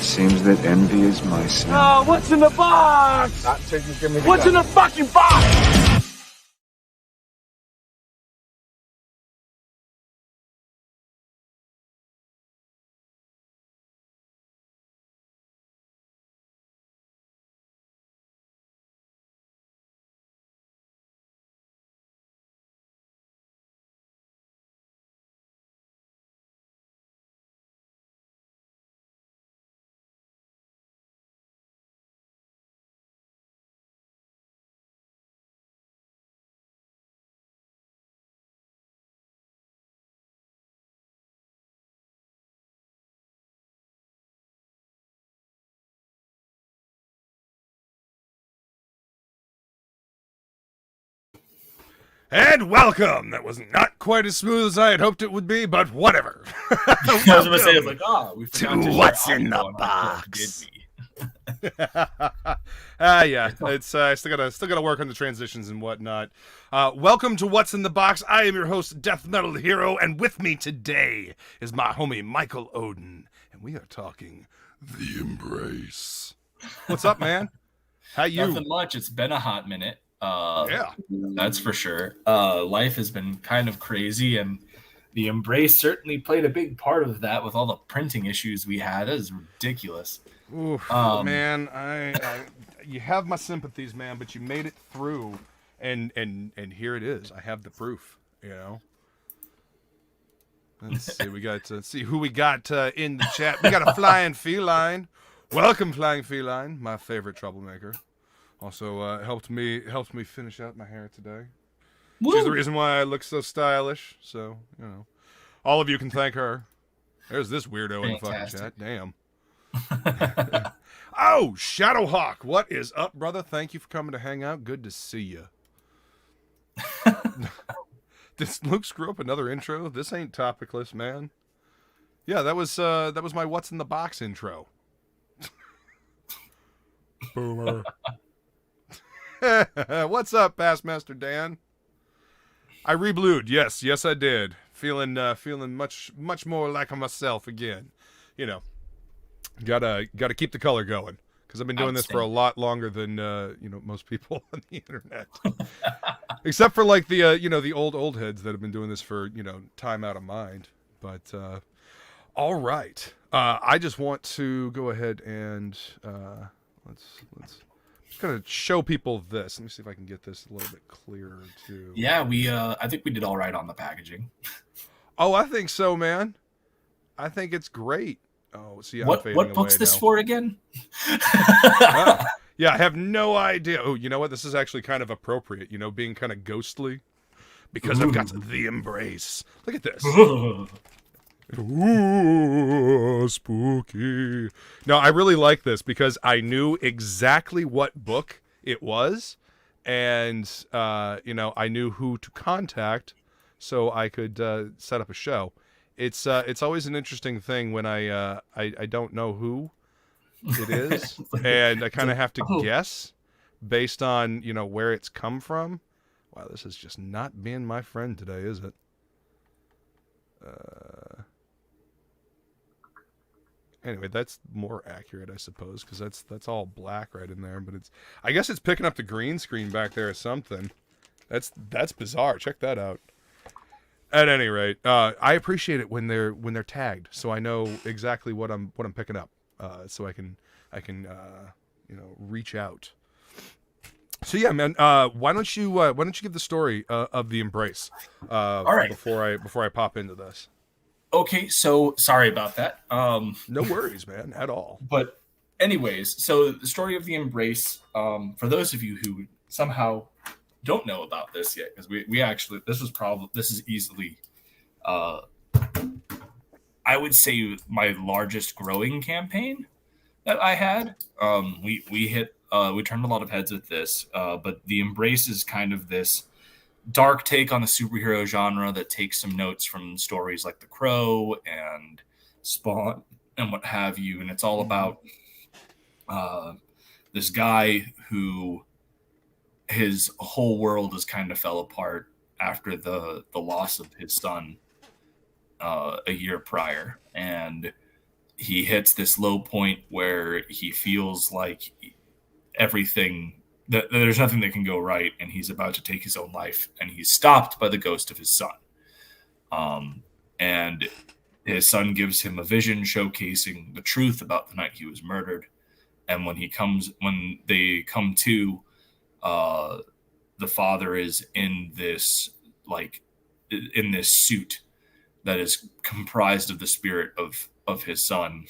Seems that envy is my sin. Oh, what's in the box? Not till you give me the What's in the fucking box? And welcome! That was not quite as smooth as I had hoped it would be, but whatever. I was going to say, it's like, we forgot to to what's share in the audio on our box. Disney. Yeah, it's I still gotta work on the transitions and whatnot. Welcome to What's in the Box. I am your host, Death Metal Hero, and with me today is my homie Michael Oden, and we are talking The Embrace. What's up, man? How you? Nothing much. It's been a hot minute. Yeah, that's for sure. Life has been kind of crazy, and the Embrace certainly played a big part of that with all the printing issues we had. That is ridiculous. Oof, man, I you have my sympathies, man, but you made it through, and here it is. I have the proof, you know. Let's see, we got to see who we got in the chat. We got a Flying Feline. Welcome, Flying Feline, my favorite troublemaker. Also helped me finish out my hair today. Woo! She's the reason why I look so stylish. So, you know, all of you can thank her. There's this weirdo in the fucking chat. Damn. Oh, Shadowhawk, what is up, brother? Thank you for coming to hang out. Good to see you. Did Luke screw up another intro? This ain't topicless, man. Yeah, that was my What's in the Box intro. Boomer. What's up, Bassmaster Dan? I reblued. Yes, I did. Feeling much more like myself again. You know, gotta keep the color going because I've been doing this for a lot longer than most people on the internet, except for like the the old heads that have been doing this for time out of mind. But all right, I just want to go ahead and let's. Just gonna show people this. Let me see if I can get this a little bit clearer too. Yeah, I think we did all right on the packaging. Oh, I think so, man. I think it's great. Oh, see, what book's this for again? Yeah, I have no idea. Oh, you know what? This is actually kind of appropriate. Being kind of ghostly, because I've got the Embrace. Look at this. Ooh, spooky. No, I really like this because I knew exactly what book it was, and I knew who to contact, so I could set up a show. It's always an interesting thing when I don't know who it is, and I kind of have to guess based on where it's come from. Wow, this is just not being my friend today, is it? Anyway, that's more accurate, I suppose, because that's all black right in there. But I guess it's picking up the green screen back there or something. That's bizarre. Check that out. At any rate, I appreciate it when they're tagged, so I know exactly what I'm picking up, so I can reach out. So yeah, man, why don't you give the story of the Embrace all right, before I pop into this. Okay, so sorry about that. No worries, man, at all. But anyways, so the story of the Embrace, for those of you who somehow don't know about this yet, because we actually, this is easily, I would say my largest growing campaign that I had. We turned a lot of heads with this, but the Embrace is kind of this dark take on the superhero genre that takes some notes from stories like The Crow and Spawn and what have you. And it's all about this guy who his whole world has kind of fell apart after the loss of his son a year prior. And he hits this low point where he feels like everything, that there's nothing that can go right, and he's about to take his own life, and he's stopped by the ghost of his son. And his son gives him a vision showcasing the truth about the night he was murdered. And when they come to, the father is in this suit that is comprised of the spirit of his son.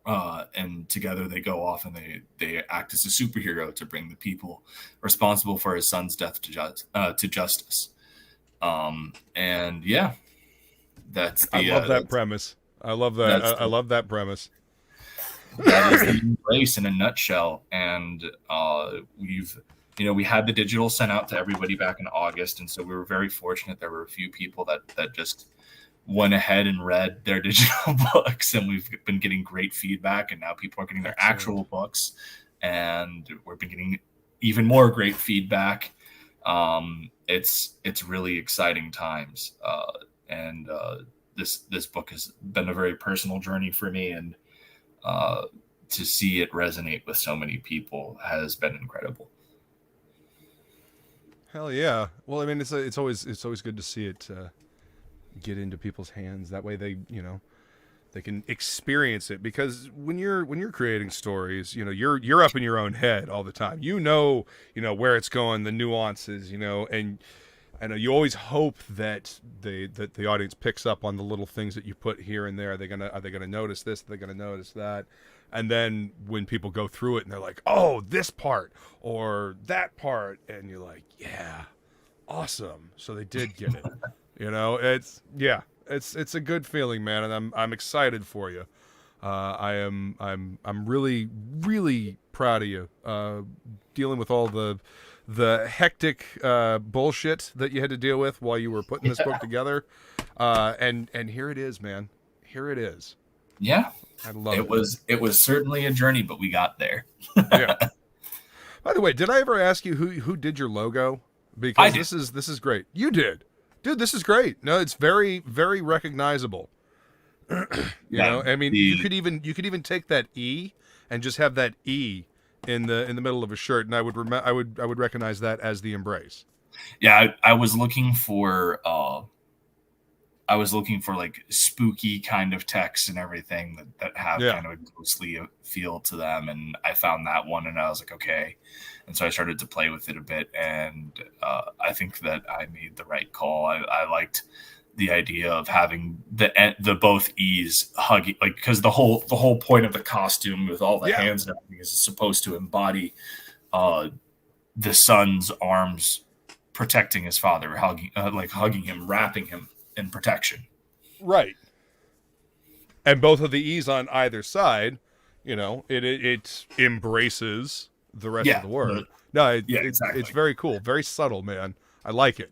And together they go off and they act as a superhero to bring the people responsible for his son's death to justice. And yeah, I love that premise. I love that. I love that premise. That is the Embrace in a nutshell. And we had the digital sent out to everybody back in August, and so we were very fortunate. There were a few people that just went ahead and read their digital books, and we've been getting great feedback, and now people are getting their actual books, and we're been getting even more great feedback. It's really exciting times, and this book has been a very personal journey for me, and to see it resonate with so many people has been incredible. Hell yeah! Well, I mean, it's always good to see it get into people's hands. That way, they can experience it. Because when you're creating stories, you're up in your own head all the time. You know where it's going, the nuances, and I know you always hope that the audience picks up on the little things that you put here and there. Are they gonna notice this? Are they gonna notice that? And then when people go through it and they're like, oh, this part or that part, and you're like, yeah, awesome. So they did get it. It's a good feeling, man, and I'm excited for you. I'm really, really proud of you. Dealing with all the hectic bullshit that you had to deal with while you were putting this book together. And here it is, man. Here it is. Yeah. I love it. It was certainly a journey, but we got there. Yeah. By the way, did I ever ask you who did your logo? Because this is great. You did. Dude, this is great. No, it's very, very recognizable. I mean, you could even take that E and just have that E in the middle of a shirt, and I would recognize that as the Embrace. Yeah, I was looking for like spooky kind of text and everything that have kind of a ghostly feel to them, and I found that one, and I was like, okay. And so I started to play with it a bit, and I think that I made the right call. I liked the idea of having the both E's hugging, like, because the whole point of the costume with all the hands and everything is supposed to embody the son's arms protecting his father, hugging him, wrapping him in protection. Right. And both of the E's on either side, it embraces the rest of the word. Exactly. It's very cool, very subtle, man. I like it.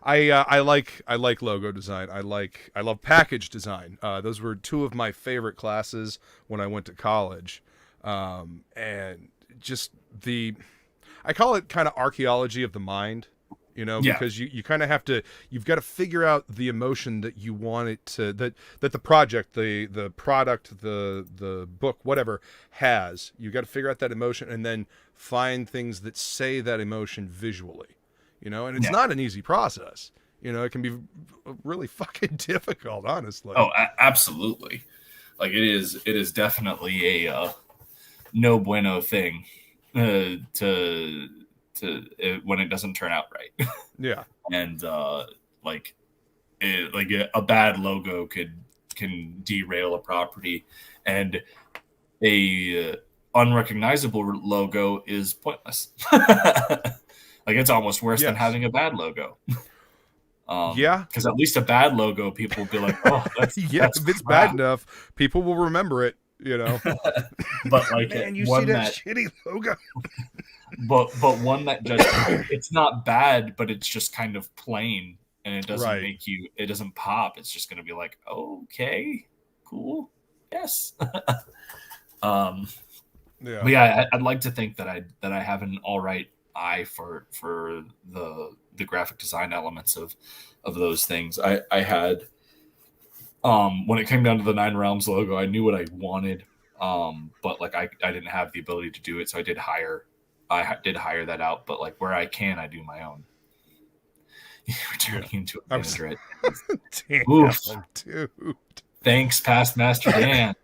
I like logo design. I love package design. Those were two of my favorite classes when I went to college. And just I call it kind of archaeology of the mind, because you kind of you've got to figure out the emotion that you want it to, that the project, the product, the book, whatever has. You've got to figure out that emotion and then find things that say that emotion visually. And it's not an easy process. It can be really fucking difficult, honestly. Oh, absolutely. Like it is definitely a no bueno thing to when it doesn't turn out right. Yeah. And a bad logo can derail a property, and a unrecognizable logo is pointless. Like it's almost worse than having a bad logo. Because at least a bad logo, people will be like, "Oh, that's if it's bad enough, people will remember it." But like, man, you see that shitty logo. but one that just it's not bad, but it's just kind of plain, and it doesn't make you. It doesn't pop. It's just going to be like, okay, cool, yes. But yeah, I'd like to think that I have an all right eye for the graphic design elements of those things. I had When it came down to the Nine Realms logo, I knew what I wanted, but like I didn't have the ability to do it, so I did hire that out. But like where I can, I do my own. You're turning into a manager. Damn, Oof. dude. Thanks, past Master Dan.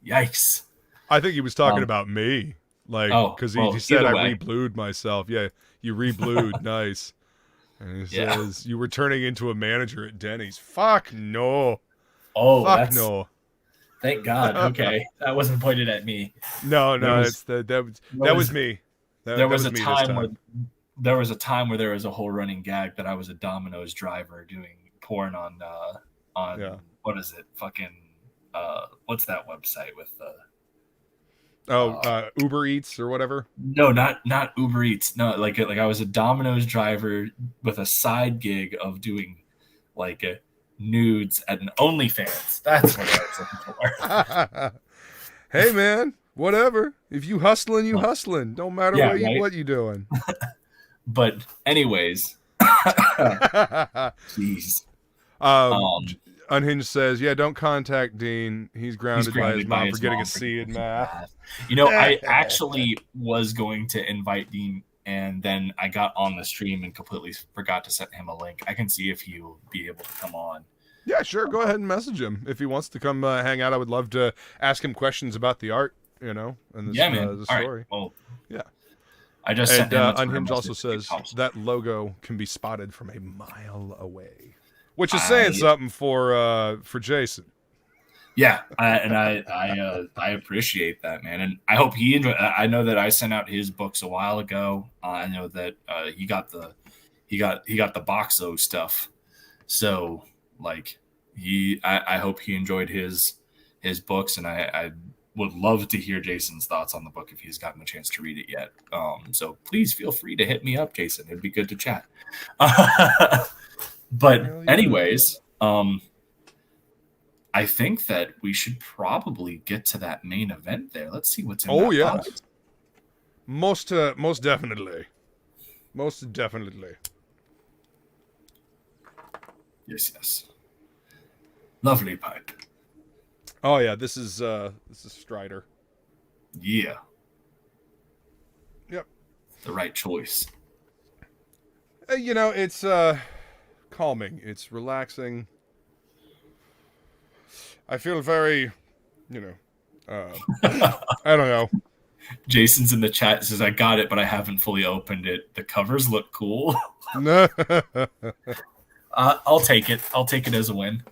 Yikes. I think he was talking about me, like because he said I reblued myself. Yeah, you reblued. Nice. And he says you were turning into a manager at Denny's. Fuck no. Oh, fuck no. Thank God. Okay, that wasn't pointed at me. No, that was me. There was a time where there was a whole running gag that I was a Domino's driver doing porn on what is it? Fucking what's that website with Uber Eats or whatever? No, not Uber Eats. No, like I was a Domino's driver with a side gig of doing like nudes at an OnlyFans. That's what I was looking for. Hey man, whatever. If you hustling, you hustling. Don't matter what you doing. But anyways, jeez. Unhinged says, yeah, don't contact Dean. He's grounded by his mom for getting a C in math. You know, I actually was going to invite Dean, and then I got on the stream and completely forgot to send him a link. I can see if he'll be able to come on. Yeah, sure. Go ahead and message him if he wants to come hang out. I would love to ask him questions about the art, and the story. Right. Well, yeah. I just sent him Unhinged also says that logo can be spotted from a mile away, which is saying something for Jason. Yeah, I appreciate that, man, and I hope he enjoyed. I know that I sent out his books a while ago. I know that he got the Boxo stuff, so like I hope he enjoyed his books, and I would love to hear Jason's thoughts on the book if he's gotten a chance to read it yet. So please feel free to hit me up, Jason. It'd be good to chat. But anyways, I think that we should probably get to that main event there. Let's see what's in that box. Most definitely. Most definitely. Yes. Lovely pipe. Oh yeah, this is Strider. Yeah. Yep. The right choice. It's calming. It's relaxing. I feel very, I don't know. Jason's in the chat says, I got it, but I haven't fully opened it. The covers look cool. I'll take it. I'll take it as a win.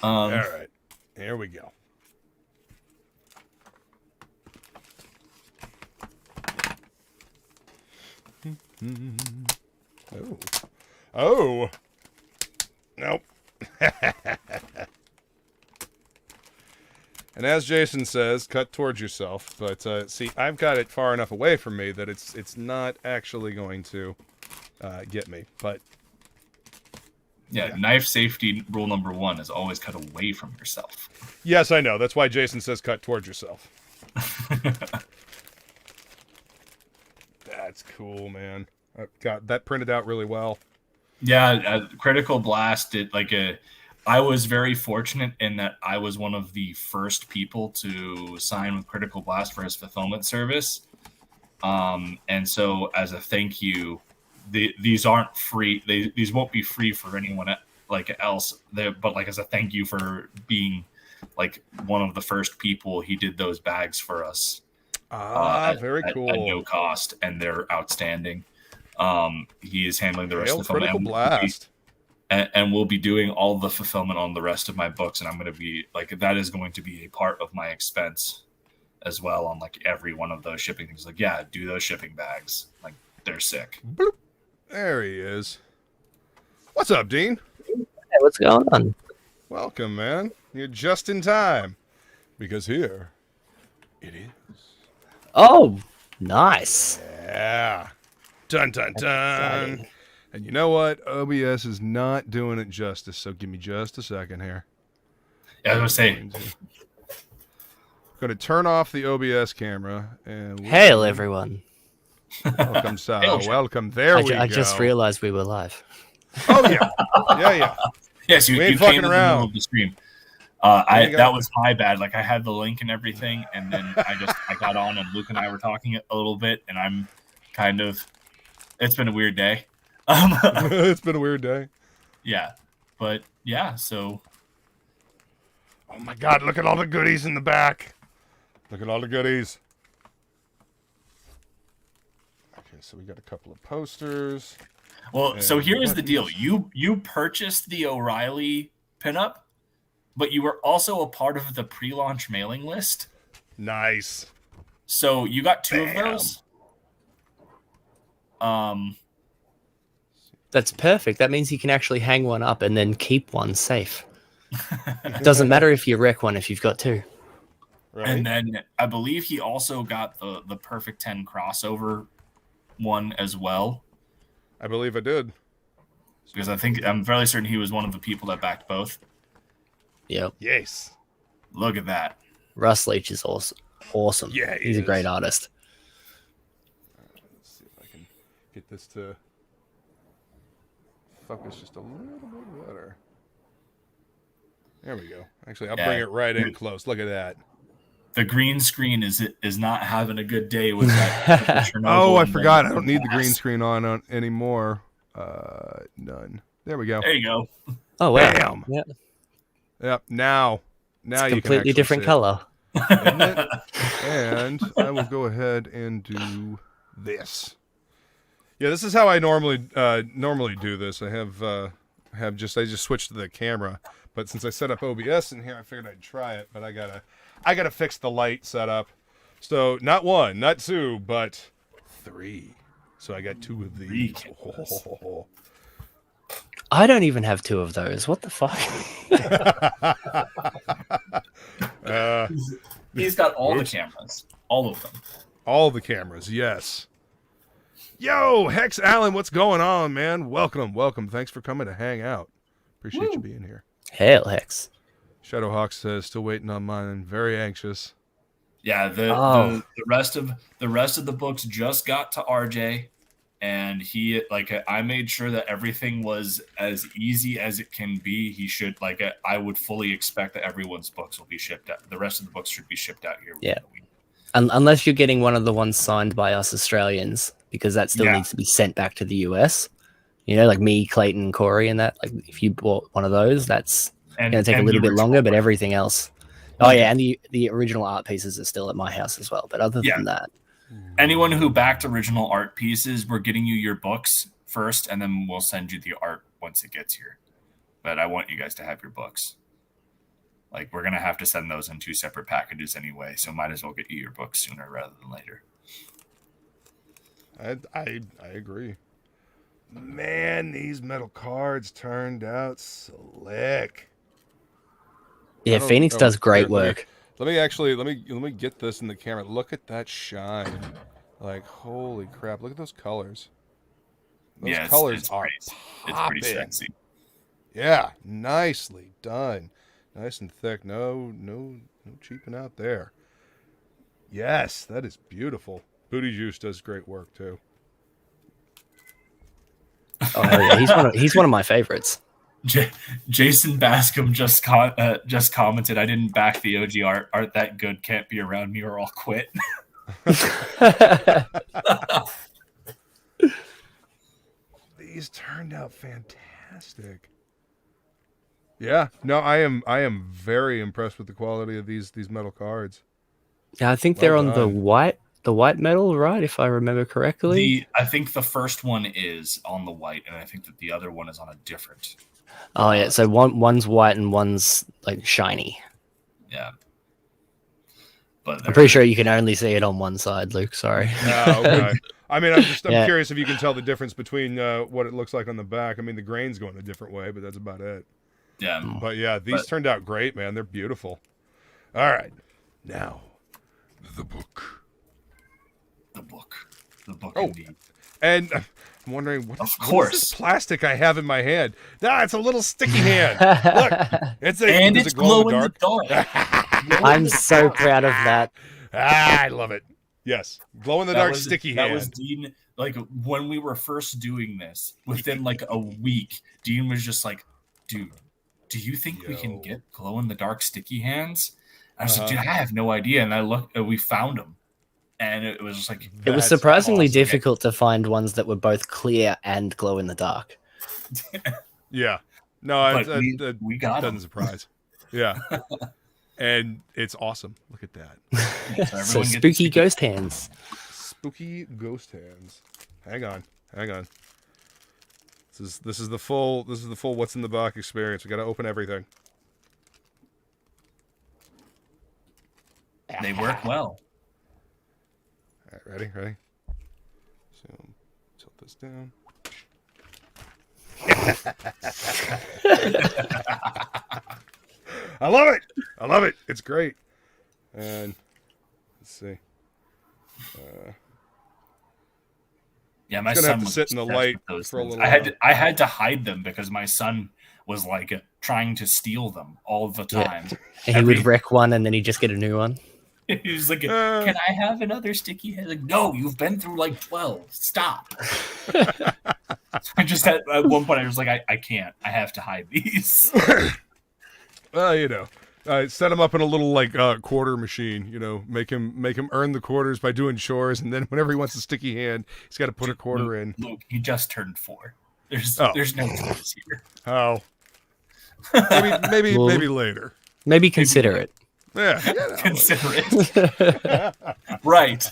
All right. Here we go. Oh. Nope. And as Jason says, cut towards yourself. But see, I've got it far enough away from me that it's not actually going to get me. But yeah, knife safety rule number 1 is always cut away from yourself. Yes, I know. That's why Jason says cut towards yourself. That's cool, man. I've got that printed out really well. Yeah, Critical Blast I was very fortunate in that I was one of the first people to sign with Critical Blast for his fulfillment service. And so as a thank you, these aren't free. These won't be free for anyone else. But as a thank you for being one of the first people, he did those bags for us. Very cool. At no cost, and they're outstanding. He is handling the rest of the Critical Blast. And we'll be doing all the fulfillment on the rest of my books, and I'm going to be that is going to be a part of my expense as well on every one of those shipping things. Do those shipping bags. They're sick. Bloop. There he is. What's up, Dean? Hey, what's going on? Welcome, man. You're just in time. Because here it is. Oh, nice. Yeah. Dun, dun, dun. Exciting. And you know what? OBS is not doing it justice, so give me just a second here. Yeah, I was going to say. Going to turn off the OBS camera. And Hail, everyone. Welcome, Sal. Welcome. There we go. I just realized we were live. Oh, yeah. Yeah. Yes, you We ain't came fucking in the middle around. of the stream. ain't got- That was my bad. Like I had the link and everything, and then I got on, and Luke and I were talking a little bit, and I'm kind of. It's been a weird day. It's been a weird day. Yeah, but yeah. So Oh my God! Look at all the goodies in the back. Look at all the goodies. Okay, so we got a couple of posters. well, so And here is the deal. buttons. You purchased the O'Reilly pinup, but you were also a part of the pre-launch mailing list. Nice. So you got 2 Bam. of those. That's perfect. That means you can actually hang one up and then keep one safe. Doesn't matter if you wreck one if you've got 2. Right. And then I believe he also got the Perfect 10 crossover one as well. I believe I did. Because I'm fairly certain he was one of the people that backed both. Yep. Yes. Look at that. Russ Leach is awesome. Yeah, he he's a is. great artist. Let's see if I can get this to focus just a little bit better. There we go. Actually, I'll bring it right in close. Look at that. The green screen is not having a good day with that. Oh, I Chernobyl forgot. I and don't need the green glass. screen on anymore. None. There we go. There you go. Oh wow. Bam. Yeah. Yep. Now It's you a can completely actually different see it. color. Isn't it? And I will go ahead and do this. Yeah, this is how I normally do this. I just switched to the camera, but since I set up OBS in here, I figured I'd try it. But I gotta fix the light setup. So not 1, not 2, but 3. So I got 2 of these. cameras. I don't even have 2 of those. What the fuck? He's got all the cameras. All of them. All the cameras, yes. Yo, Hex Allen, what's going on, man? Welcome. Thanks for coming to hang out. Appreciate you being here. Hell, Hex. Shadowhawk says, still waiting on mine. Very anxious. Yeah, the rest of the books just got to RJ, and I made sure that everything was as easy as it can be. He should I would fully expect that everyone's books will be shipped out. The rest of the books should be shipped out here. Yeah. Unless you're getting one of the ones signed by us Australians, because that still needs to be sent back to the US. You know, like me, Clayton, Corey, and that. Like, if you bought one of those, that's going to take a little bit longer. But everything else, oh yeah, and the original art pieces are still at my house as well. But other than that, anyone who backed original art pieces, we're getting you your books first, and then we'll send you the art once it gets here. But I want you guys to have your books. Like, we're going to have to send those in 2 separate packages anyway, so might as well get you your books sooner rather than later. I agree. Man, these metal cards turned out slick. yeah, Phoenix does great work. Let me get this in the camera. Look at that shine. Like, holy crap. Look at those colors. Those colors are pretty sexy. Yeah, nicely done. Nice and thick. No cheaping out there. Yes, that is beautiful. Booty Juice does great work too. Oh hell yeah, he's one of my favorites. Jason Bascom just commented, "I didn't back the OG art. Art that good can't be around me or I'll quit." These turned out fantastic. Yeah, no, I am very impressed with the quality of these metal cards. Yeah, I think they're on the white metal, right? If I remember correctly. I think the first one is on the white, and I think that the other one is on a different. Oh yeah, so one's white and one's like shiny. Yeah. But I'm pretty sure you can only see it on one side, Luke. Sorry. Oh, okay. I mean, I'm Yeah. curious if you can tell the difference between what it looks like on the back. I mean, the grain's going a different way, but that's about it. Yeah. But yeah, these turned out great, man. They're beautiful. All right, now the book. The book. Oh, indeed. And I'm wondering what Of is course. this plastic I have in my hand? It's a little sticky hand. Look, And does it's it glow glow in the dark. I'm so proud of that. I love it. Yes, glow in the dark sticky That hand. was Dean. Like, when we were first doing this, within like a week, Dean was just like, "Dude, do you think we can Yo. get glow-in-the-dark sticky hands? I was like, Uh-huh. dude, I have no idea. And I looked, we found them. And it was just like, It was That's surprisingly awesome. difficult to find ones that were both clear and glow in the dark. Yeah. No, but it we got doesn't them. surprise. Yeah. And it's awesome. Look at that. So So everyone gets spooky sticky- ghost hands. Spooky ghost hands. Hang on. This is the full what's in the box experience. We got to open everything. They work well. All right, ready? So tilt this down. I love it. It's great. And let's see. Yeah, my It's gonna son have to was sit in the obsessed light with those for a things. little I had to hide them because my son was like trying to steal them all the time. And he would wreck one and then he'd just get a new one. He was like, "Can I have another sticky head?" Like, no, you've been through like 12. Stop. I just at one point I was like, I can't. I have to hide these. Well, you know, set him up in a little like quarter machine. You know, make him earn the quarters by doing chores, and then whenever he wants a sticky hand, he's got to put a quarter in. Luke, he just turned 4. There's no choice here. Oh, maybe Well, maybe later. Maybe consider it. Yeah, you know, Consider it. Right.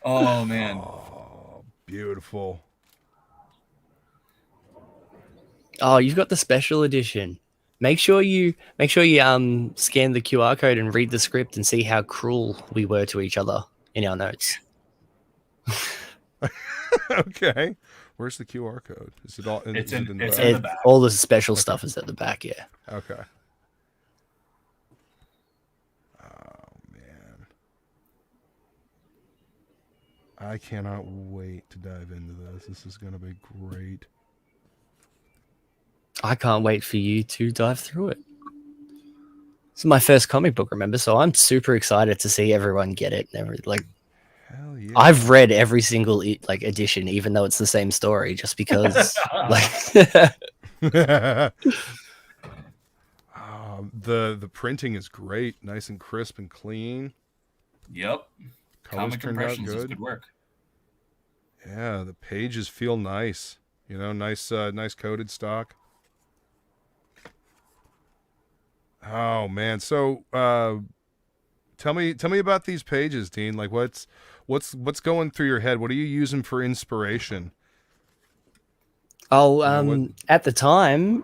Oh man. Oh, beautiful. Oh, you've got the special edition. Make sure you scan the QR code and read the script and see how cruel we were to each other in our notes. Okay, where's the QR code? Is it all? It's is in- it in the it's back? in the back. All the special stuff is at the back, yeah. Okay. Oh man, I cannot wait to dive into this. This is gonna be great. I can't wait for you to dive through it. This is my first comic book, remember? So I'm super excited to see everyone get it. Like, Hell yeah! I've read every single edition, even though it's the same story, just because. Like, The printing is great, nice and crisp and clean. Yep. Colors Comic turned out impressions is good. good work. Yeah, the pages feel nice. You know, nice coated stock. Oh man, so tell me about these pages, Dean. Like, what's going through your head? What are you using for inspiration? oh, what- at the time,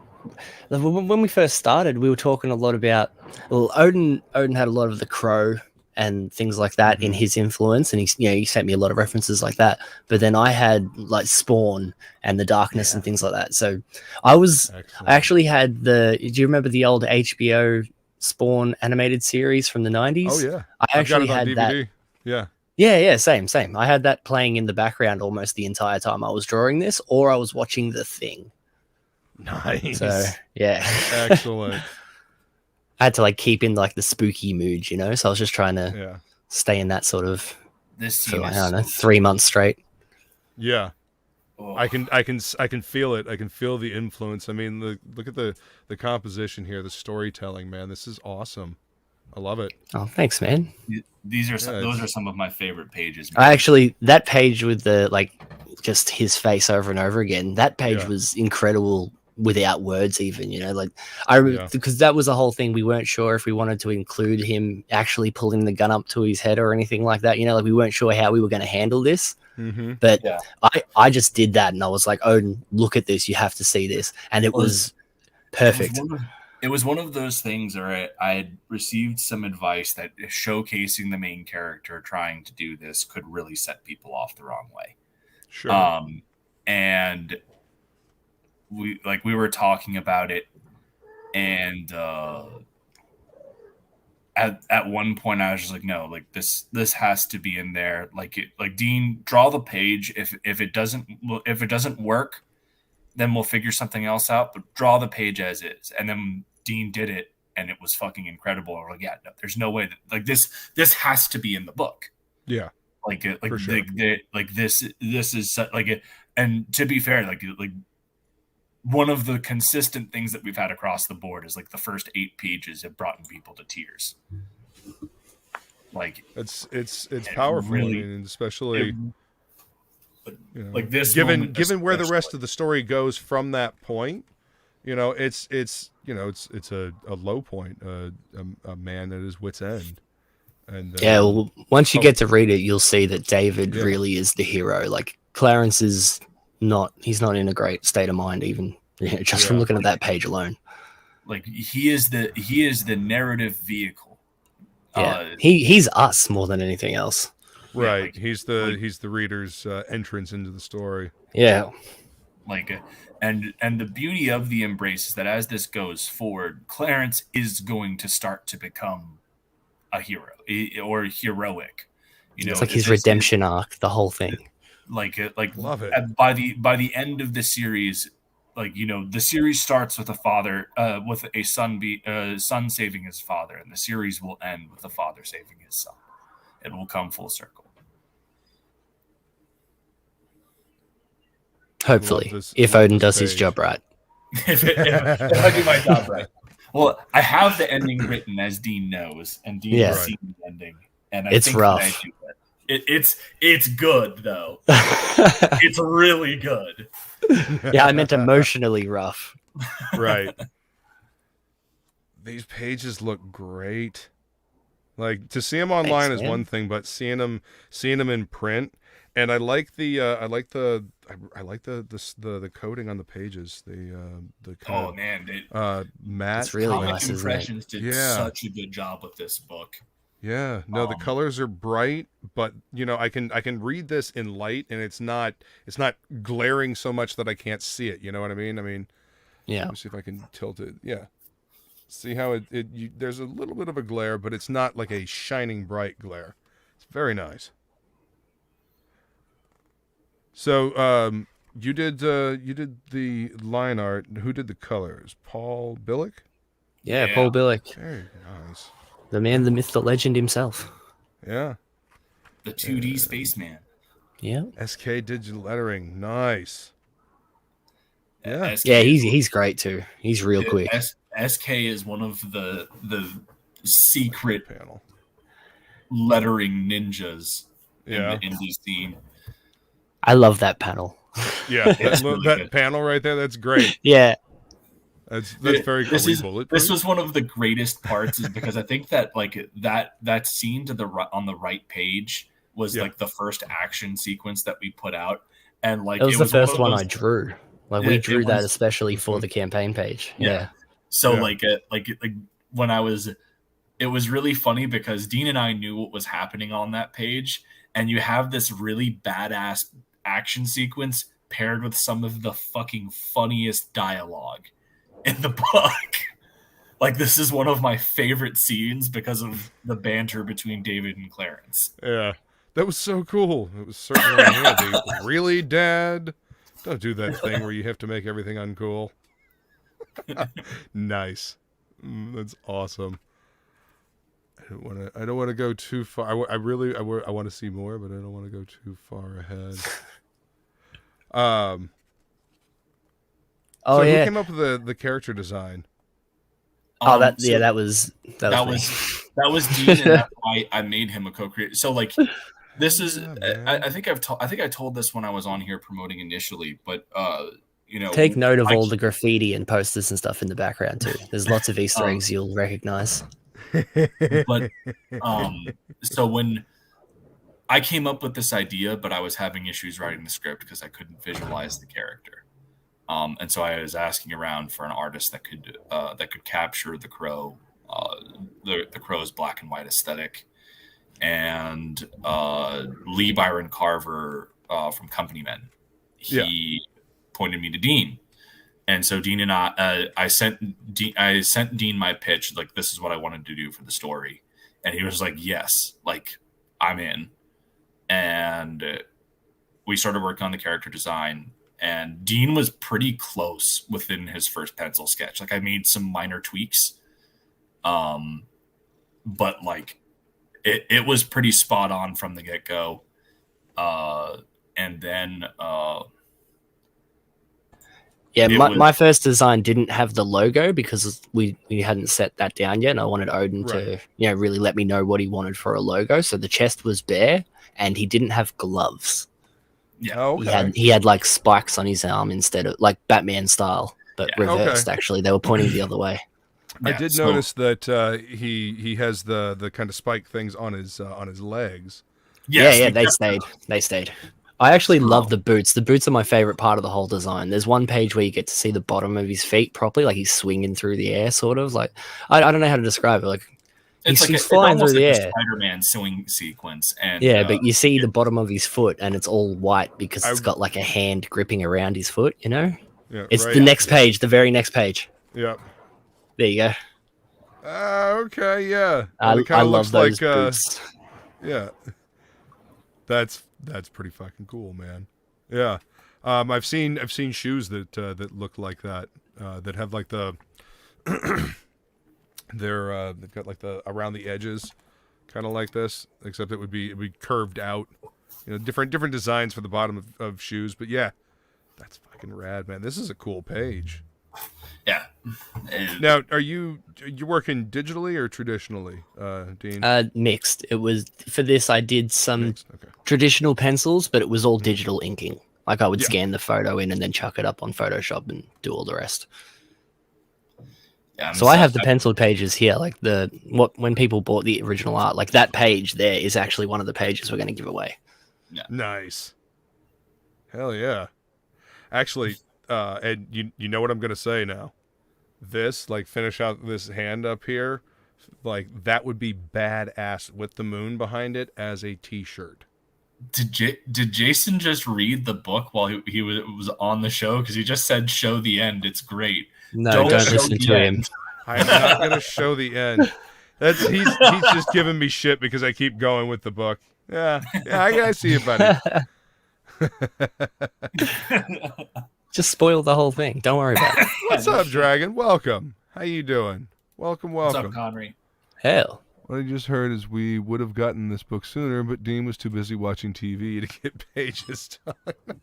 when we first started, we were talking a lot about. Well, Oden had a lot of The Crow and things like that in his influence, and he sent me a lot of references like that. But then I had like Spawn and The Darkness and things like that. So I actually had do you remember the old HBO Spawn animated series from the 90s? Oh yeah, I I've got actually it on had DVD. that. Yeah. Yeah, same. I had that playing in the background almost the entire time I was drawing this, or I was watching The Thing. Nice. So yeah, Excellent. I had to like keep in like the spooky mood, you know. So I was just trying to Yeah. stay in that sort of This for scene like, is I don't know, 3 months straight. Yeah. oh, I can feel it. I can feel the influence. I mean, look at the composition here, the storytelling, man. This is awesome. I love it. Oh, thanks, man. these are Yeah, those are some of my favorite pages. I actually that page with the like just his face over and over again. That page Yeah. was incredible without words, even. You know, like because that was the whole thing. We weren't sure if we wanted to include him actually pulling the gun up to his head or anything like that. You know, like we weren't sure how we were going to handle this. Mm-hmm. But Yeah. I just did that, and I was like, Oden, look at this. You have to see this, and it was perfect. It was one of those things where I had received some advice that showcasing the main character trying to do this could really set people off the wrong way. Sure. And we were talking about it, and at one point I was just like, no, like this has to be in there. Like Dean, draw the page. If it doesn't work, then we'll figure something else out. But draw the page as is. And then Dean did it, and it was fucking incredible. We're like, yeah, no, there's no way that like this has to be in the book. Yeah. Like For sure. this is like it. And to be fair, like one of the consistent things that we've had across the board is like the first 8 pages have brought people to tears. Like it's powerful, really, and especially like this given where the especially. rest of the story goes from that point. It's a low point, a man at his wit's end. And well, once you get to read it, you'll see that David really is the hero. Like Clarence is not. He's not in a great state of mind, even just from looking at that page alone. Like he is the narrative vehicle. Yeah, he's us more than anything else. Right, he's the reader's entrance into the story. Yeah, and the beauty of the Embrace is that as this goes forward, Clarence is going to start to become a hero or heroic. It's like his redemption arc, the whole thing. Like love it. By the end of the series, the series starts with a father, with a son saving his father, and the series will end with the father saving his son. It will come full circle. Hopefully, if Oden does his job right. if I do my job right. Well, I have the ending written, as Dean knows, and Dean has seen the ending, and I think rough. that I do it. It's good though. It's really good. Yeah, I meant emotionally rough. Right. These pages look great. Like, to see them online is one thing, but seeing them in print, and I like the coding on the pages. The kind of matte. It's really nice. Impressions did such a good job with this book. Yeah, no, the colors are bright, but I can read this in light, and it's not glaring so much that I can't see it. You know what I mean? Yeah. Let me see if I can tilt it. Yeah. See how there's a little bit of a glare, but it's not like a shining bright glare. It's very nice. So, you did the line art. Who did the colors? Paul Billick? Yeah, Paul Billick. Very nice. The man, the myth, the legend himself. Yeah. The 2D spaceman. Yeah. SK digital lettering. Nice. Yeah. Yeah, he's great too. He's real quick. SK is one of the secret panel lettering ninjas in the indie scene. I love that panel. Yeah, that panel right there, that's great. Yeah. That's very cool. This was one of the greatest parts, is because I think that that scene on the right page was like the first action sequence that we put out, and it was the first one I drew. We drew that especially for the campaign page. Yeah. So when it was really funny because Dean and I knew what was happening on that page, and you have this really badass action sequence paired with some of the fucking funniest dialogue in the book. This is one of my favorite scenes because of the banter between David and Clarence. Yeah, that was so cool. It was certainly handy. Really, Dad? Don't do that thing where you have to make everything uncool. Nice. That's awesome. I don't want to go too far. I want to see more, but I don't want to go too far ahead. Who came up with the character design? That was Dean, and that's why I made him a co-creator. So this is I think I told this when I was on here promoting initially, but take note of all the graffiti and posters and stuff in the background too. There's lots of Easter eggs you'll recognize. But so when I came up with this idea, but I was having issues writing the script because I couldn't visualize the character. And so I was asking around for an artist that could capture the crow, the crow's black and white aesthetic, and Lee Byron Carver from Company Men. He pointed me to Dean, and so Dean and I sent Dean my pitch, this is what I wanted to do for the story, and he was like, yes, I'm in, and we started working on the character design. And Dean was pretty close within his first pencil sketch. I made some minor tweaks. But it was pretty spot on from the get-go. And then Yeah, my first design didn't have the logo because we hadn't set that down yet, and I wanted Oden to really let me know what he wanted for a logo. So the chest was bare, and he didn't have gloves. Yeah, okay. He had like spikes on his arm instead of like Batman style, but reversed. Actually, they were pointing the other way. I did notice that he has the kind of spike things on his legs. Yes, they stayed. I actually love the boots. The boots are my favorite part of the whole design. There's one page where you get to see the bottom of his feet properly, like he's swinging through the air, sort of. Like I don't know how to describe it. Like he's flying through the air. Spider-Man swing sequence, and but you see the bottom of his foot, and it's all white because it's got like a hand gripping around his foot. You know, it's the next page, the very next page. Yep. There you go. Okay, yeah. I love those boots. Yeah. That's pretty fucking cool, man. Yeah. I've seen shoes that look like that. That have like the they've got like the around the edges kind of like this, except it would be curved out. You know, different designs for the bottom of shoes, but yeah. That's fucking rad, man. This is a cool page. Yeah. Now, are you working digitally or traditionally, Dean? Mixed. It was for this. I did some traditional pencils, but it was all digital inking. Like I would scan the photo in and then chuck it up on Photoshop and do all the rest. Yeah, so I have the penciled pages here. Like when people bought the original art, like that page there is actually one of the pages we're going to give away. Yeah. Nice. Hell yeah. Actually. And you know what I'm gonna say now. This, like, finish out this hand up here, like that would be badass with the moon behind it as a T-shirt. Did Jason just read the book while he was on the show? Because he just said show the end. It's great. No, don't listen to him. I'm not gonna show the end. He's just giving me shit because I keep going with the book. Yeah, I see it, buddy. Just spoil the whole thing. Don't worry about it. What's up, Dragon? Welcome. How you doing? Welcome. What's up, Connery? Hell. What I just heard is we would have gotten this book sooner, but Dean was too busy watching TV to get pages done.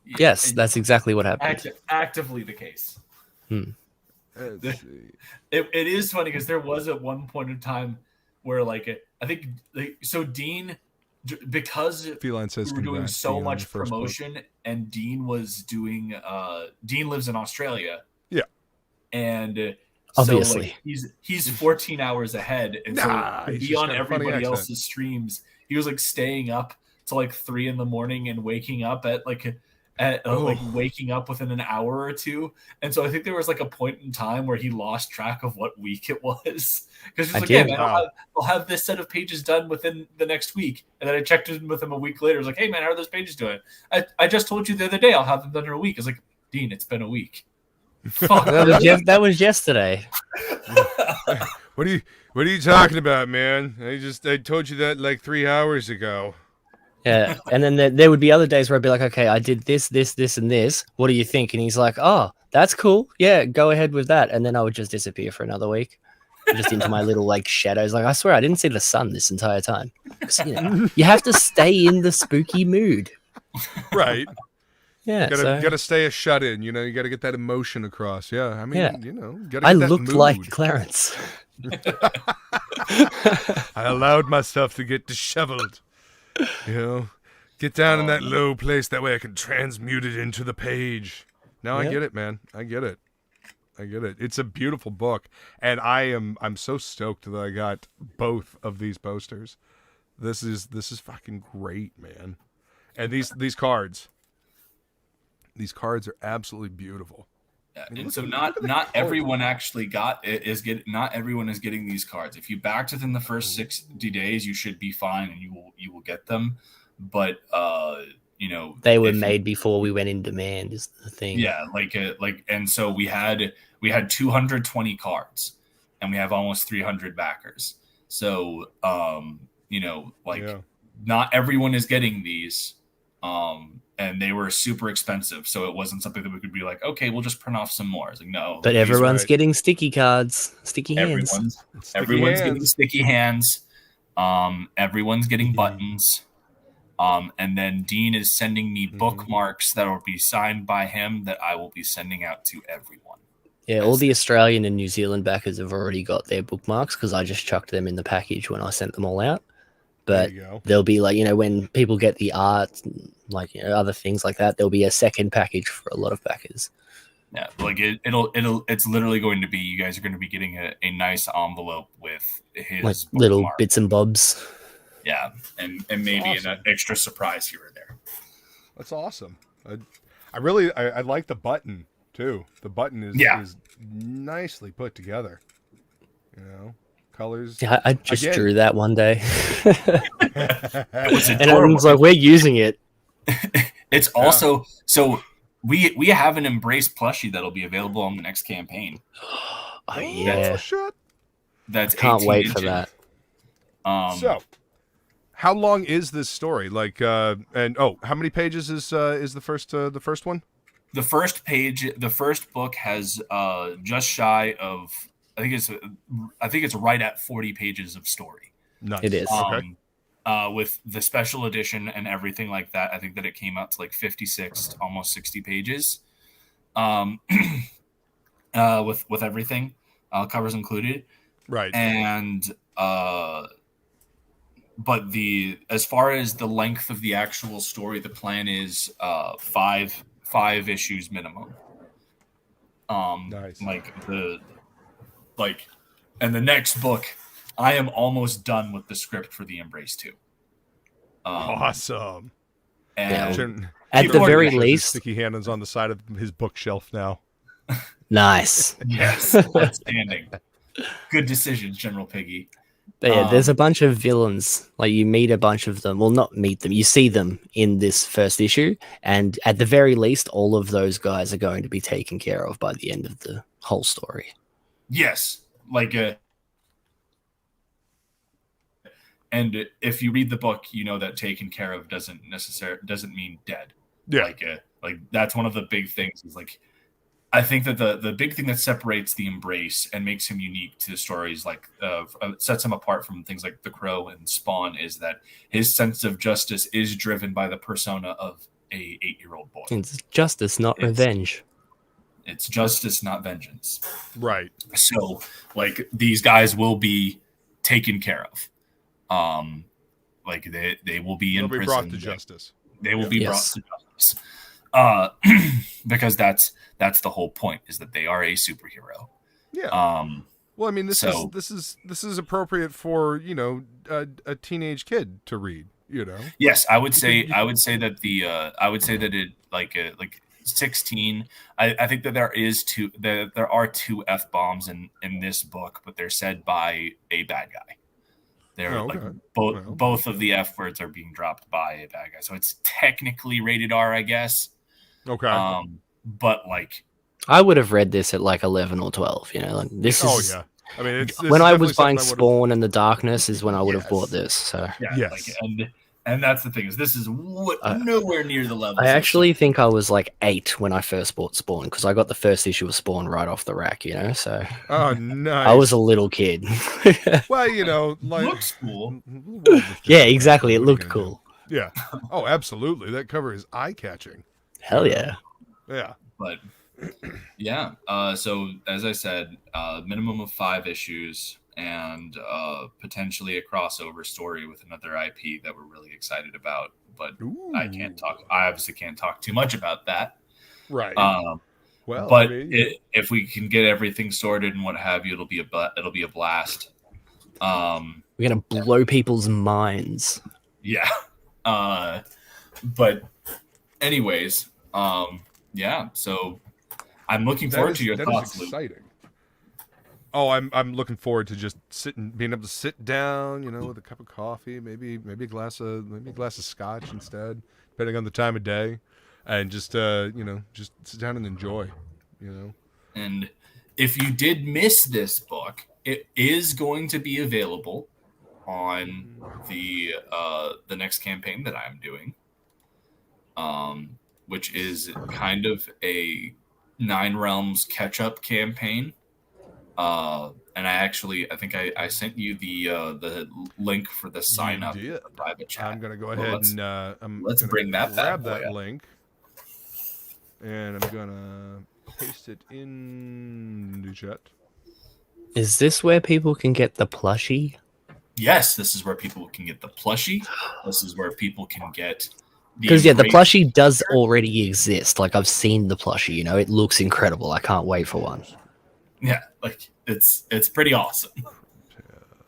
Yes, that's exactly what happened. Actively the case. It is funny because there was at one point in time where, like, I think, so Dean, because Feline says we were doing so much promotion, book. And Dean was doing. Dean lives in Australia. Yeah, and obviously so, like, he's 14 hours ahead, and so to be on everybody else's streams, he was like staying up till like 3 a.m. and waking up at waking up within an hour or two. And so I think there was like a point in time where he lost track of what week it was, because he's like, yeah, man, I'll have this set of pages done within the next week. And then I checked in with him a week later. I was like, hey man, how are those pages doing? I just told you the other day I'll have them done in a week. I was like, Dean, it's been a week. That was yesterday. What are you talking about, man? I told you that like 3 hours ago. Yeah, and then there would be other days where I'd be like, okay, I did this, and this. What do you think? And he's like, oh, that's cool. Yeah, go ahead with that. And then I would just disappear for another week, just into my little like shadows. Like, I swear I didn't see the sun this entire time. You have to stay in the spooky mood. Right. Yeah. Gotta stay a shut in. You know, you gotta get that emotion across. Yeah. I mean, you know, gotta get I that looked mood. like Clarence. I allowed myself to get disheveled. You know, get down in that low place. That way I can transmute it into the page. Now I get it, man. I get it. It's a beautiful book. And I'm so stoked that I got both of these posters. This is fucking great, man. And these cards. These cards are absolutely beautiful. Yeah, and so not everyone actually not everyone is getting these cards. If you backed within the first 60 days, you should be fine and you will get them. But you know, they were made before we went in demand is the thing. Yeah, and so we had 220 cards and we have almost 300 backers. So you know, not everyone is getting these. And they were super expensive, so it wasn't something that we could be like, okay, we'll just print off some more. It's like, no. But everyone's getting sticky cards, sticky hands. Everyone's getting sticky hands. Everyone's getting buttons. And then Dean is sending me bookmarks that will be signed by him that I will be sending out to everyone. Yeah, all the Australian and New Zealand backers have already got their bookmarks because I just chucked them in the package when I sent them all out. But there'll be like, when people get the art, like other things like that, there'll be a second package for a lot of backers. Yeah, like it's literally going to be, you guys are going to be getting a nice envelope with his like little bits and bobs. Yeah, and maybe an extra surprise here or there. That's awesome. I like the button too. The button is nicely put together. Colors. Yeah, I just drew that one day. And I was like, we're using it. It's also so we have an Embrace plushie that'll be available on the next campaign. Oh yeah. Shit. That's can't wait for that. So how long is this story? Like how many pages is the first one? The first book has just shy of I think it's right at 40 pages of story. Nice. It is. Okay. With the special edition and everything like that, I think that it came out to like 56, almost 60 pages. With everything, covers included. Right. And but as far as the length of the actual story, the plan is five issues minimum. Nice. And the next book, I am almost done with the script for the Embrace 2. Awesome. And at the very His least, sticky hand is on the side of his bookshelf now. nice. yes, outstanding. Good decisions, General Piggy. But yeah, there's a bunch of villains. Like you meet a bunch of them. Well, not meet them. You see them in this first issue, and at the very least, all of those guys are going to be taken care of by the end of the whole story. Yes, and if you read the book, you know that taken care of doesn't mean dead. Yeah, like that's one of the big things. Is like, I think that the big thing that separates the Embrace and makes him unique to the stories, like sets him apart from things like The Crow and Spawn, is that his sense of justice is driven by the persona of a 8-year-old boy. It's justice, not revenge. It's justice, not vengeance. right. So, like, these guys will be taken care of. Like they will be in prison. Brought to justice. They will be brought to justice. Because that's the whole point, is that they are a superhero. Yeah. Well, I mean, this is appropriate for a teenage kid to read. Yes, I would say that it like 16. I think that there are two F-bombs in this book, but they're said by a bad guy. They're both of the F words are being dropped by a bad guy, so it's technically rated R, I guess. Okay. But like, I would have read this at like 11 or 12. Like this is. Oh yeah. I mean, when I was buying Spawn and the Darkness is when I would have bought this. So yeah, yes. And that's the thing, is this is nowhere near the level. I actually think I was like 8 when I first bought Spawn, because I got the first issue of Spawn right off the rack, so oh, nice. I was a little kid. Well, like, looks cool. Yeah, exactly. It looked cool. Yeah. Oh, absolutely. That cover is eye-catching. Hell yeah. Yeah. But yeah, so as I said, minimum of 5 issues, and potentially a crossover story with another IP that we're really excited about. But Ooh. I obviously can't talk too much about that. Right. Well, but if we can get everything sorted and what have you, it'll be a blast. We're gonna blow people's minds. Yeah. But anyways, yeah. So I'm looking forward to your thoughts, Luke. Exciting. Oh, I'm looking forward to just being able to sit down, with a cup of coffee, maybe a glass of scotch instead, depending on the time of day, and just just sit down and enjoy, And if you did miss this book, it is going to be available on the next campaign that I'm doing, which is kind of a 9 Realms catch-up campaign. And I think I sent you the link for the sign up private chat. I'm gonna go ahead and let's bring that grab that link, and I'm gonna paste it in the chat. Is this where people can get the plushie? Yes, this is where people can get the plushie. This is where people can get because the plushie does already exist. Like I've seen the plushie. You know, it looks incredible. I can't wait for one. Yeah, like it's pretty awesome.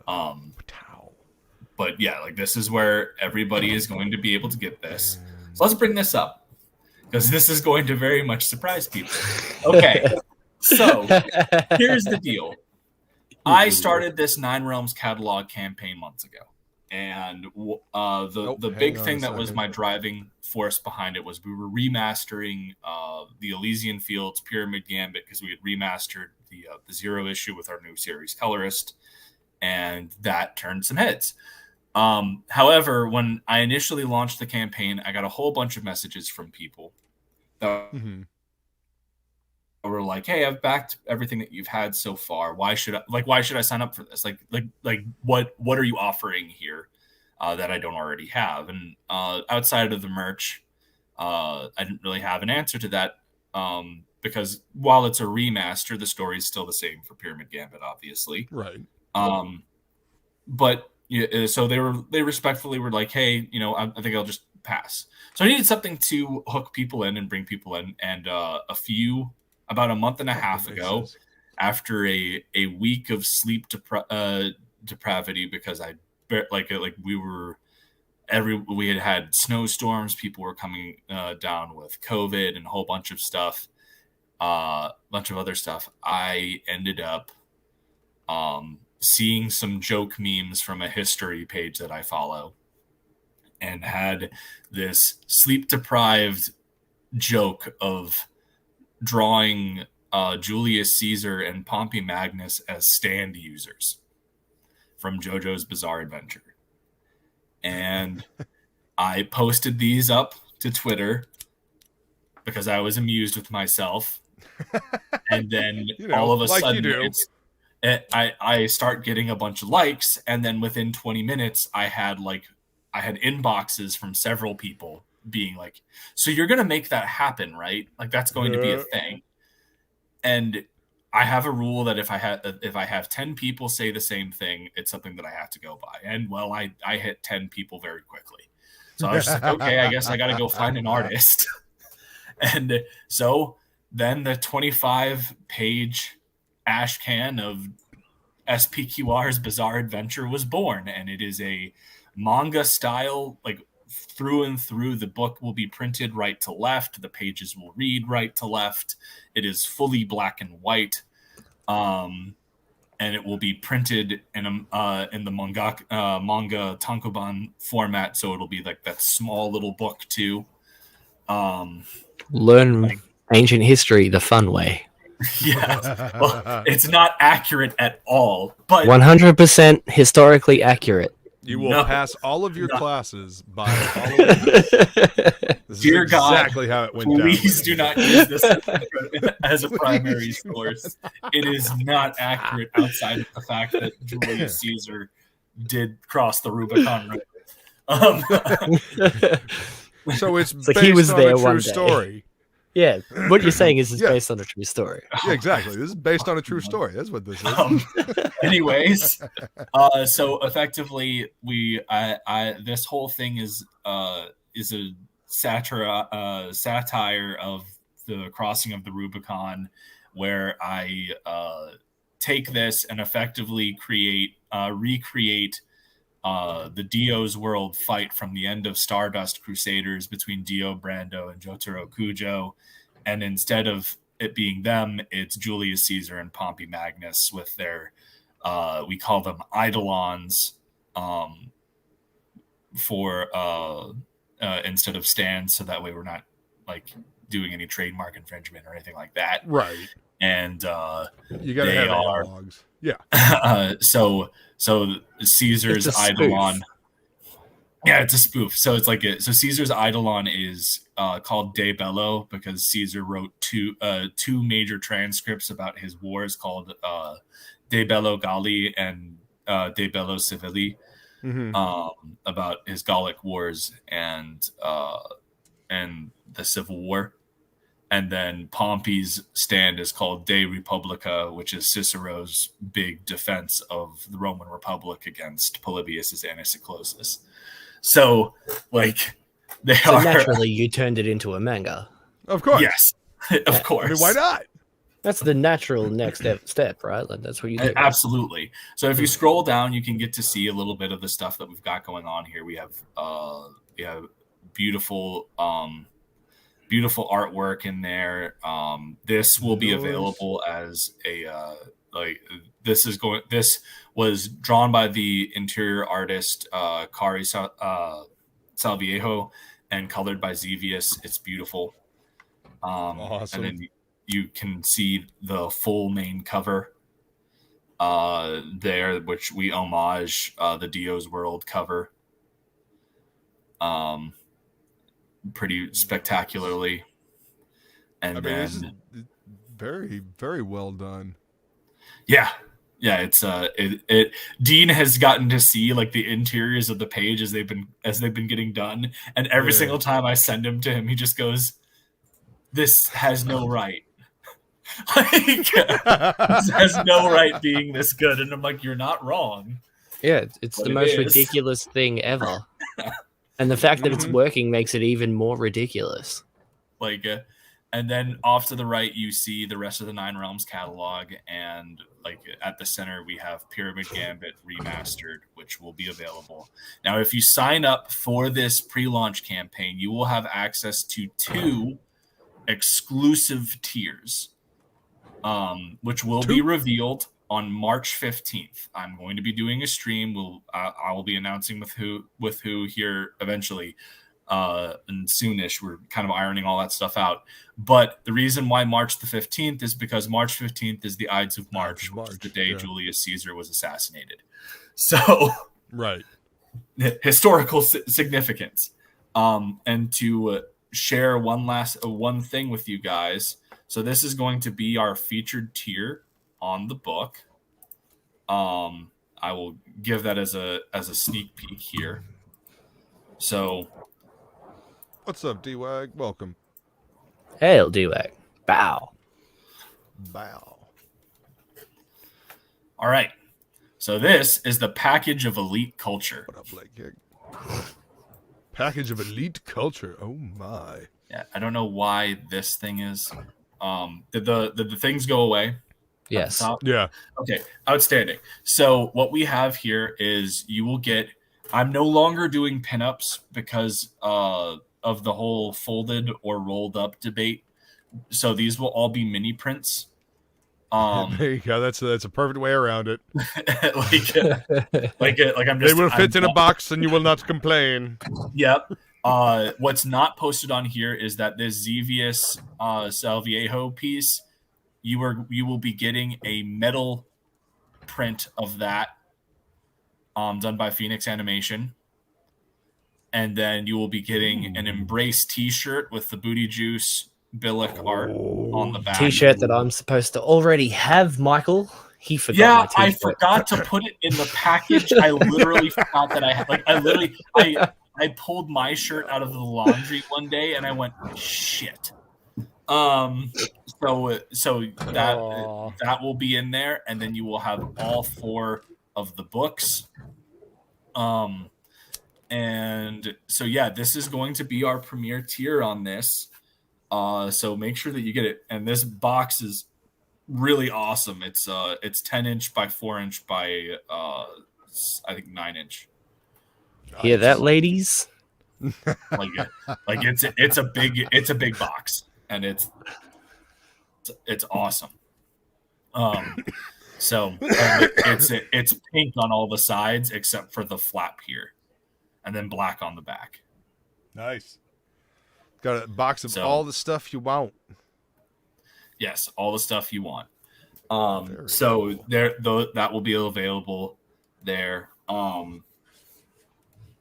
But yeah, like this is where everybody is going to be able to get this. So let's bring this up because this is going to very much surprise people. Okay, so here's the deal. I started this 9 Realms catalog campaign months ago, and the big thing that was my driving force behind it was we were remastering the Elysian Fields Pyramid Gambit because we had remastered the 0 issue with our new series colorist, and that turned some heads. However, when I initially launched the campaign, I got a whole bunch of messages from people that were like, "Hey, I've backed everything that you've had so far. Why should I sign up for this? Like what are you offering here that I don't already have?" And outside of the merch, I didn't really have an answer to that because while it's a remaster, the story is still the same for Pyramid Gambit, obviously. Right. But so they respectfully were like, "Hey, I think I'll just pass." So I needed something to hook people in and bring people in, and about a month and a half ago, after a week of sleep depravity, because we had snowstorms, people were coming down with COVID and a whole bunch of stuff, bunch of other stuff. I ended up seeing some joke memes from a history page that I follow, and had this sleep deprived joke of drawing Julius Caesar and Pompey Magnus as stand users from JoJo's Bizarre Adventure. And I posted these up to Twitter because I was amused with myself. And then all of a sudden, I start getting a bunch of likes. And then within 20 minutes, I had inboxes from several people being like, "So you're going to make that happen, right? Like that's going to be a thing." And I have a rule that if I have 10 people say the same thing, it's something that I have to go by. And well, I hit 10 people very quickly. So I was just like, okay, I guess I got to go find an artist. And so then the 25-page ash can of SPQR's Bizarre Adventure was born. And it is a manga style, like through and through. The book will be printed right to left. The pages will read right to left. It is fully black and white. And it will be printed in the manga tankobon format. So it'll be like that small little book too. Learn ancient history the fun way. Yeah, well, it's not accurate at all, but 100% historically accurate. You will pass all of your classes by following this. This Dear is exactly God, how it went down. Please do not use this as a primary source. It is not accurate outside of the fact that Julius Caesar did cross the Rubicon River. So it's like based he was on there a one true day. story. Yeah, what you're saying is it's based on a true story. Yeah, exactly. This is based on a true story. That's what this is. Anyways, so effectively, this whole thing is a satire of the crossing of the Rubicon, where I take this and effectively recreate the Dio's World fight from the end of Stardust Crusaders between Dio Brando and Jotaro Kujo. And instead of it being them, it's Julius Caesar and Pompey Magnus with their, we call them eidolons, instead of stands. So that way we're not like doing any trademark infringement or anything like that. Right. And you got to have analogs. Yeah. So Caesar's eidolon. Yeah, it's a spoof. So it's like so Caesar's Eidolon is called De Bello because Caesar wrote two major transcripts about his wars called De Bello Galli and De Bello Civili, about his Gallic wars and the Civil War. And then Pompey's stand is called De Republica, which is Cicero's big defense of the Roman Republic against Polybius's Anicyclosis. So, like, so naturally, you turned it into a manga. Of course. Yes, of course. I mean, why not? That's the natural next step, right? Like, that's what you do. Absolutely. So if you scroll down, you can get to see a little bit of the stuff that we've got going on here. We have beautiful beautiful artwork in there. This will be available as a this was drawn by the interior artist Kari Salviejo and colored by Xevious. It's beautiful. Awesome. And then you can see the full main cover there, which we homage the Dio's World cover pretty spectacularly. And I mean, then this is very, very well done. Yeah, it's Dean has gotten to see like the interiors of the page as they've been getting done, and every single time I send him to him, he just goes, "This has no right." Like, this has no right being this good, and I'm like, "You're not wrong." Yeah, it's the most ridiculous thing ever, and the fact that it's working makes it even more ridiculous. Like, and then off to the right, you see the rest of the Nine Realms catalog, and like at the center, we have Pyramid Gambit Remastered, which will be available. Now, if you sign up for this pre-launch campaign, you will have access to 2 exclusive tiers, which will be revealed on March 15th. I'm going to be doing a stream. I will be announcing with who here eventually. And soonish, we're kind of ironing all that stuff out. But the reason why March the 15th is because March 15th is the Ides of March, which is the day Julius Caesar was assassinated. So, right, historical significance. And to share one thing with you guys. So this is going to be our featured tier on the book. I will give that as a sneak peek here. So. What's up, D-Wag? Welcome. Hail, D-Wag. Bow. All right. So this is the package of elite culture. What up, Blake? Package of elite culture. Oh my. Yeah, I don't know why this thing is. Did the things go away? Yes. Yeah. Okay. Outstanding. So what we have here is you will get. I'm no longer doing pinups because of the whole folded or rolled up debate. So these will all be mini prints. There you go. That's a perfect way around it. like I'm just. They will fit in a box, and you will not complain. Yep. What's not posted on here is that this Xevious Salviejo piece, you will be getting a metal print of that, done by Phoenix Animation. And then you will be getting an Embrace T-shirt with the Booty Juice Billick art on the back. T-shirt that I'm supposed to already have, Michael. He forgot. Yeah, I forgot to put it in the package. I literally forgot that I had. Like, I pulled my shirt out of the laundry one day, and I went, shit. So that will be in there, and then you will have all 4 of the books. And so, yeah, this is going to be our premier tier on this. So make sure that you get it. And this box is really awesome. It's 10-inch by 4-inch by I think 9-inch. Hear that, ladies? Like it's a big box, and it's awesome. So it's pink on all the sides except for the flap here. And then black on the back. Nice. Got a box of all the stuff you want. Yes, all the stuff you want. So there, that will be available there. And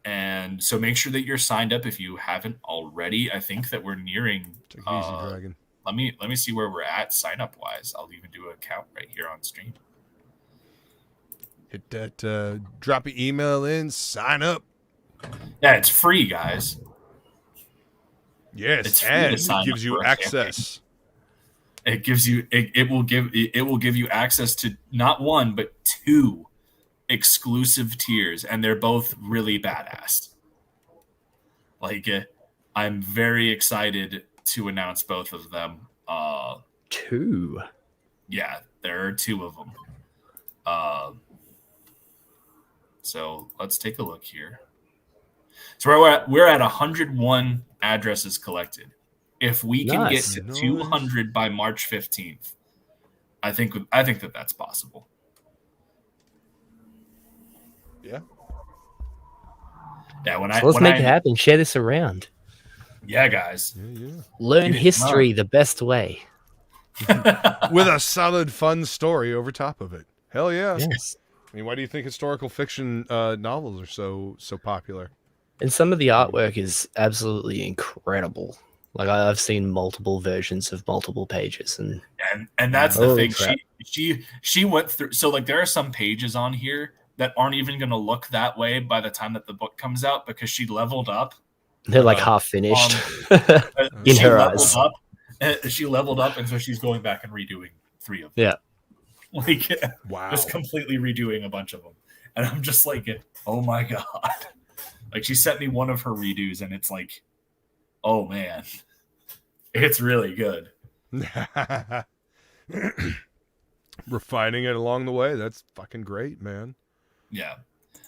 And so make sure that you're signed up if you haven't already. I think that we're nearing. Take it easy, Dragon. Let me see where we're at sign up wise. I'll even do a count right here on stream. Hit that. Drop an email in. Sign up. Yeah, it's free, guys. Yes, It's free and to it sign gives up you for a access. It gives you it will give you access to not one but 2 exclusive tiers, and they're both really badass. Like, I'm very excited to announce both of them. 2. Yeah, there are 2 of them. So let's take a look here. So we're at 101 addresses collected. If we can Nice. get to 200 by March 15th, I think that that's possible. Yeah. Yeah. So let's make it happen. Share this around. Yeah, guys. Yeah. Learn Get it history the best way. With a solid, fun story over top of it. Hell yeah. Yes. I mean, why do you think historical fiction novels are so popular? And some of the artwork is absolutely incredible. Like, I've seen multiple versions of multiple pages, and that's the Holy thing. crap. She went through. So like, there are some pages on here that aren't even going to look that way by the time that the book comes out because she leveled up. they're like half finished in She her leveled eyes. up. She leveled up, and so she's going back and redoing 3 of them. Yeah. Like, Wow. just completely redoing a bunch of them. And I'm just like, oh my God. Like, she sent me one of her redos, and it's like, oh man, it's really good. Refining it along the way. That's fucking great, man. Yeah.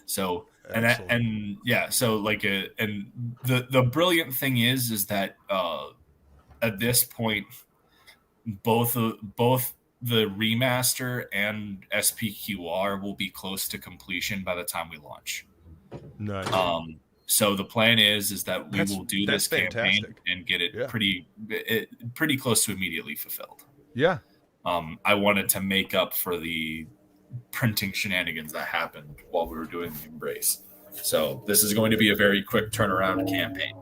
So, Excellent. and yeah, so like, and the brilliant thing is that at this point, both the remaster and SPQR will be close to completion by the time we launch. Nice. So the plan is that we That's- will do that's this campaign fantastic. and get it Yeah. pretty close to immediately fulfilled. Yeah. I wanted to make up for the printing shenanigans that happened while we were doing the Embrace. So this is going to be a very quick turnaround campaign.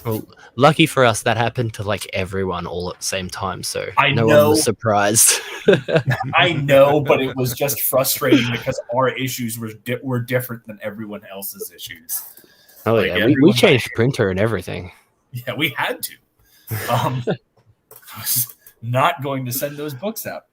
Well, lucky for us, that happened to like everyone all at the same time, so I no know. one was surprised. I know, but it was just frustrating because our issues were different than everyone else's issues. Oh Like, yeah, we everyone changed printer and everything. Yeah, we had to. I was not going to send those books out.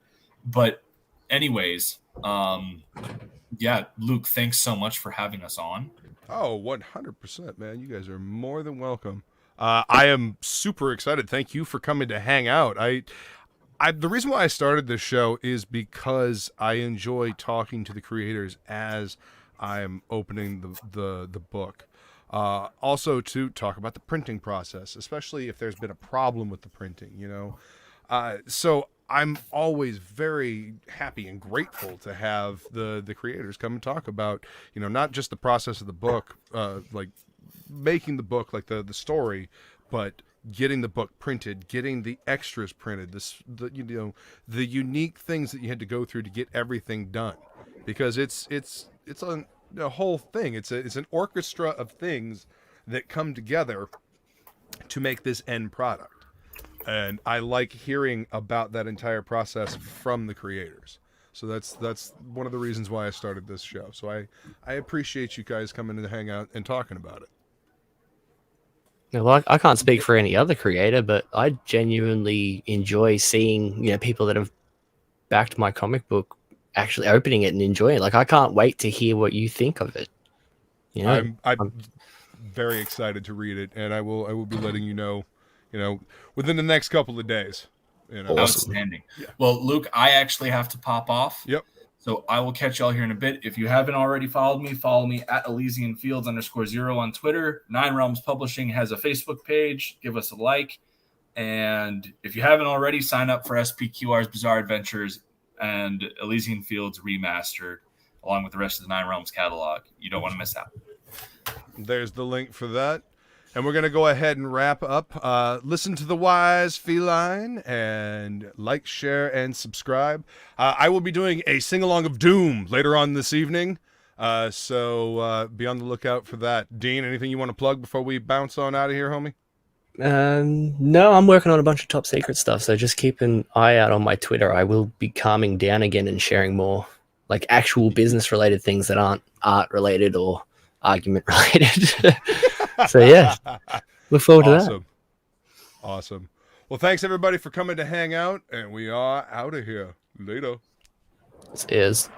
But anyways, yeah, Luke, thanks so much for having us on. Oh, 100%, man. You guys are more than welcome. I am super excited. Thank you for coming to hang out. The reason why I started this show is because I enjoy talking to the creators as I'm opening the book. Also to talk about the printing process, especially if there's been a problem with the printing, you know. So I'm always very happy and grateful to have the creators come and talk about, you know, not just the process of the book, like making the book, like the story, but getting the book printed, getting the extras printed, the unique things that you had to go through to get everything done, because it's a whole thing. It's an orchestra of things that come together to make this end product. And I like hearing about that entire process from the creators. So that's one of the reasons why I started this show. So I appreciate you guys coming to hang out and talking about it. Yeah, well, I can't speak for any other creator, but I genuinely enjoy seeing, you know, people that have backed my comic book actually opening it and enjoying it. Like, I can't wait to hear what you think of it. You know, I'm very excited to read it, and I will be letting you know, within the next couple of days. You know. Awesome. Outstanding. Yeah. Well, Luke, I actually have to pop off. Yep. So I will catch y'all here in a bit. If you haven't already followed me, follow me at ElysianFields_0 on Twitter. Nine Realms Publishing has a Facebook page. Give us a like. And if you haven't already, sign up for SPQR's Bizarre Adventures and Elysian Fields Remastered, along with the rest of the Nine Realms catalog. You don't want to miss out. There's the link for that. And we're going to go ahead and wrap up. Listen to the wise Feline and like, share, and subscribe. I will be doing a sing-along of Doom later on this evening. So be on the lookout for that. Dean, anything you want to plug before we bounce on out of here, homie? No, I'm working on a bunch of top secret stuff, so just keep an eye out on my Twitter. I will be calming down again and sharing more like actual business related things that aren't art related or argument related. So yeah, look forward to that. Awesome. Well, thanks everybody for coming to hang out, and we are out of here. Later. This is